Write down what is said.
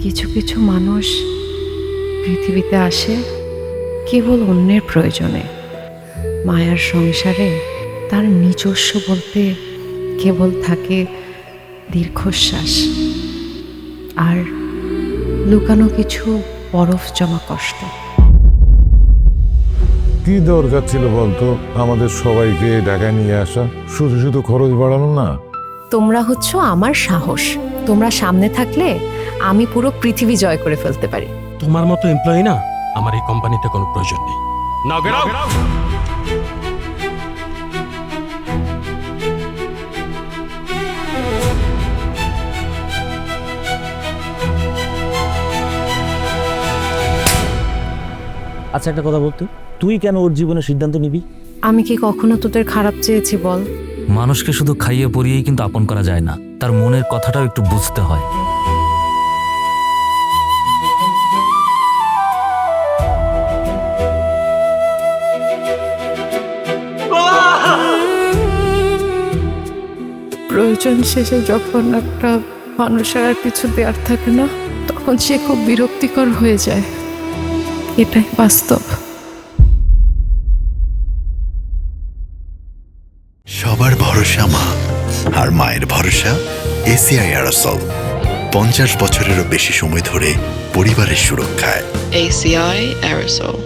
কিছু কিছু মানুষ পৃথিবীতে আসে কেবল অন্যের প্রয়োজনে। মায়ার সংসারে তার নিজস্ব বলতে কেবল থাকে দীর্ঘশ্বাস আর লুকানো কিছু বরফ জমা কষ্ট। কি দরকার ছিল বলতো আমাদের সবাইকে ঢাকায় নিয়ে আসা? শুধু শুধু খরচ বাড়ানো না? তোমরা হচ্ছ আমার সাহস। তোমরা সামনে থাকলে আমি পুরো পৃথিবী জয় করে ফেলতে পারি। তোমার মতো এমপ্লয়ি না আমার এই কোম্পানিতে কোনো প্রয়োজন নেই। নাও গেট আউট। আচ্ছা, একটা কথা বলতো, তুই কেন ওর জীবনের সিদ্ধান্ত নিবি? আমি কি কখনো তোদের খারাপ চেয়েছি বল? মানুষকে শুধু খাইয়ে পরিয়েই কিন্তু আপন করা যায় না, তার মনের কথাটাও একটু বুঝতে হয়। প্রয়োজন শেষে যখন একটা মানুষের আর কিছু দেওয়ার থাকে না, তখন সে খুব বিরক্তিকর হয়ে যায়। এটাই বাস্তব। সবার ভরসা মা, আর মায়ের ভরসা এসিআই অ্যারোসল। 50 বছরেরও বেশি সময় ধরে পরিবারের সুরক্ষায়। ACI Aerosol.